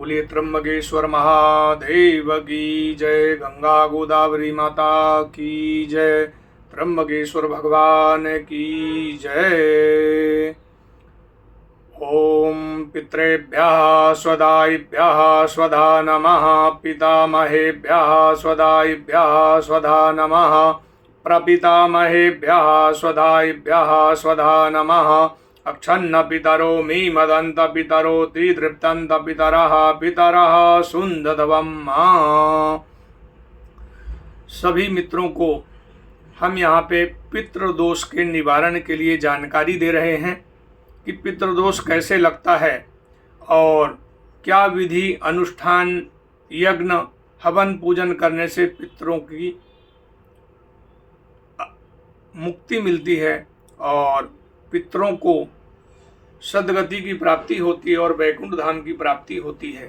बोलिए त्र्यंबकेश्वर महादेव की जय। गंगा गोदावरी माता की जय। त्र्यंबकेश्वर भगवान की जय। ओम पितृभ्यः स्वदायिभ्यः स्वधा नमः। पितामहेभ्यः स्वदायिभ्यः स्वधा नमः। प्रपितामहेभ्यः स्वदायिभ्यः स्वधा नमः। अक्षन्न पितरो मी मदंत पितरो त्रिदृप्तंत पितरः पितरः सुंदधवम्। सभी मित्रों को हम यहाँ पे पितृदोष के निवारण के लिए जानकारी दे रहे हैं कि पितृदोष कैसे लगता है और क्या विधि अनुष्ठान यज्ञ हवन पूजन करने से पितरों की मुक्ति मिलती है और पितरों को सद्गति की प्राप्ति होती है और वैकुंठ धाम की प्राप्ति होती है।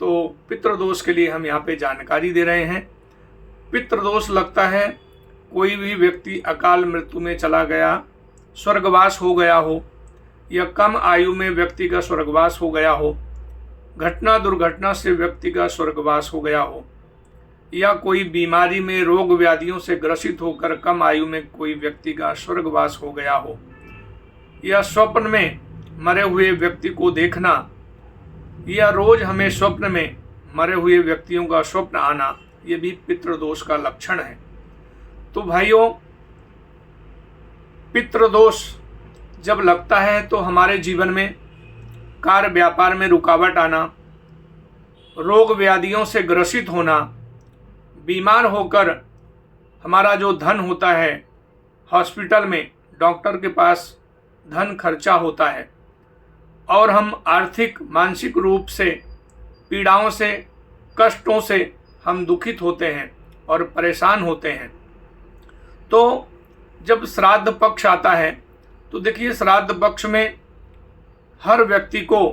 तो पितृदोष के लिए हम यहाँ पे जानकारी दे रहे हैं। पितृदोष लगता है कोई भी व्यक्ति अकाल मृत्यु में चला गया, स्वर्गवास हो गया हो, या कम आयु में व्यक्ति का स्वर्गवास हो गया हो, घटना दुर्घटना से व्यक्ति का स्वर्गवास हो गया हो, या कोई बीमारी में रोग व्याधियों से ग्रसित होकर कम आयु में कोई व्यक्ति का स्वर्गवास हो गया हो, या स्वप्न में मरे हुए व्यक्ति को देखना, या रोज हमें स्वप्न में मरे हुए व्यक्तियों का स्वप्न आना, ये भी पितृदोष का लक्षण है। तो भाइयों, पितृदोष जब लगता है तो हमारे जीवन में कार्य व्यापार में रुकावट आना, रोग व्याधियों से ग्रसित होना, बीमार होकर हमारा जो धन होता है हॉस्पिटल में डॉक्टर के पास धन खर्चा होता है और हम आर्थिक मानसिक रूप से पीड़ाओं से कष्टों से हम दुखित होते हैं और परेशान होते हैं। तो जब श्राद्ध पक्ष आता है तो देखिए, श्राद्ध पक्ष में हर व्यक्ति को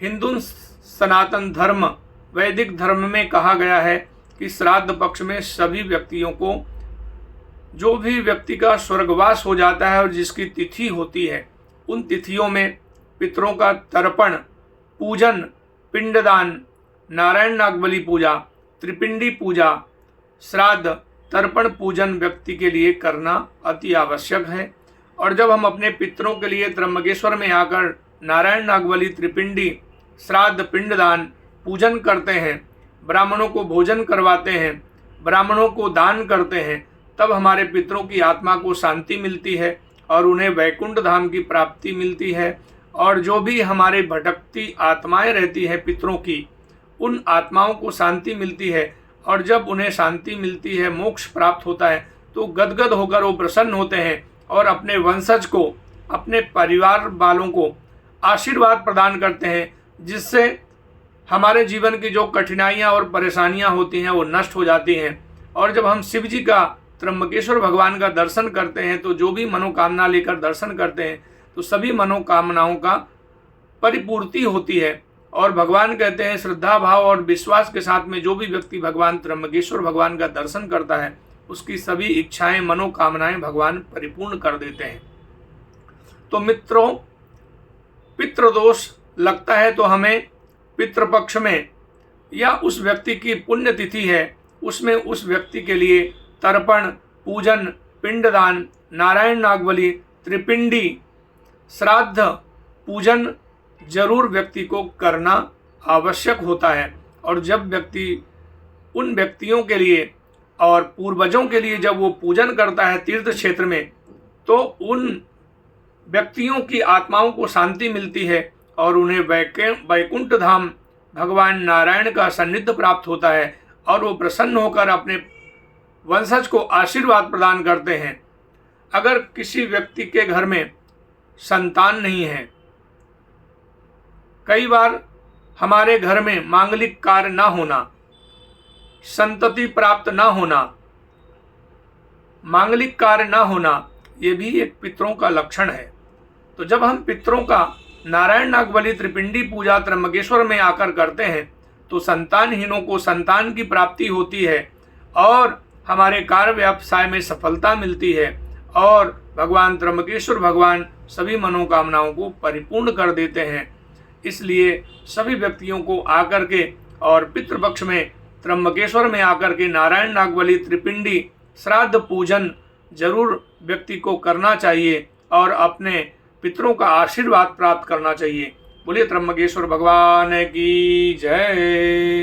हिंदू सनातन धर्म वैदिक धर्म में कहा गया है कि श्राद्ध पक्ष में सभी व्यक्तियों को, जो भी व्यक्ति का स्वर्गवास हो जाता है और जिसकी तिथि होती है, उन तिथियों में पितरों का तर्पण, पूजन, पिंडदान, नारायण नागबली पूजा, त्रिपिंडी पूजा, श्राद्ध, तर्पण पूजन व्यक्ति के लिए करना अति आवश्यक है। और जब हम अपने पितरों के लिए त्र्यंबकेश्वर में आकर नारायण नागबली, त्रिपिंडी, श्राद्ध, पिंडदान, पूजन करते हैं, ब्राह्मणों को भोजन करवाते हैं, ब्राह्मणों को दान करते हैं, तब हमारे पितरों की आत्मा को शांति मिलती है और उन्हें वैकुंठ धाम की प्राप्ति मिलती है। और जो भी हमारे भटकती आत्माएं रहती है पितरों की, उन आत्माओं को शांति मिलती है। और जब उन्हें शांति मिलती है, मोक्ष प्राप्त होता है, तो गदगद होकर वो प्रसन्न होते हैं और अपने वंशज को, अपने परिवार वालों को आशीर्वाद प्रदान करते हैं, जिससे हमारे जीवन की जो कठिनाइयाँ और परेशानियाँ होती हैं वो नष्ट हो जाती हैं। और जब हम शिव जी का, त्र्यंबकेश्वर भगवान का दर्शन करते हैं, तो जो भी मनोकामना लेकर दर्शन करते हैं तो सभी मनोकामनाओं का परिपूर्ति होती है। और भगवान कहते हैं, श्रद्धा भाव और विश्वास के साथ में जो भी व्यक्ति भगवान त्र्यंबकेश्वर भगवान का दर्शन करता है, उसकी सभी इच्छाएं, मनोकामनाएं भगवान परिपूर्ण कर देते हैं। तो मित्रों, पितृदोष लगता है तो हमें पितृपक्ष में या उस व्यक्ति की पुण्यतिथि है उसमें उस व्यक्ति के लिए तर्पण, पूजन, पिंडदान, नारायण नागबली, त्रिपिंडी, श्राद्ध पूजन जरूर व्यक्ति को करना आवश्यक होता है। और जब व्यक्ति उन व्यक्तियों के लिए और पूर्वजों के लिए जब वो पूजन करता है तीर्थ क्षेत्र में, तो उन व्यक्तियों की आत्माओं को शांति मिलती है और उन्हें वैकुंठ धाम भगवान नारायण का सान्निध्य प्राप्त होता है और वो प्रसन्न होकर अपने वंशज को आशीर्वाद प्रदान करते हैं। अगर किसी व्यक्ति के घर में संतान नहीं है, कई बार हमारे घर में मांगलिक कार्य ना होना, संतति प्राप्त ना होना, मांगलिक कार्य ना होना, ये भी एक पितरों का लक्षण है। तो जब हम पितरों का नारायण नागबली, त्रिपिंडी पूजा त्र्यंबकेश्वर में आकर करते हैं तो संतानहीनों को संतान की प्राप्ति होती है और हमारे कार्य व्यवसाय में सफलता मिलती है और भगवान त्र्यंबकेश्वर भगवान सभी मनोकामनाओं को परिपूर्ण कर देते हैं। इसलिए सभी व्यक्तियों को आकर के और पितृपक्ष में त्र्यंबकेश्वर में आकर के नारायण नागबली त्रिपिंडी श्राद्ध पूजन जरूर व्यक्ति को करना चाहिए और अपने पितरों का आशीर्वाद प्राप्त करना चाहिए। बोलिए त्र्यंबकेश्वर भगवान की जय।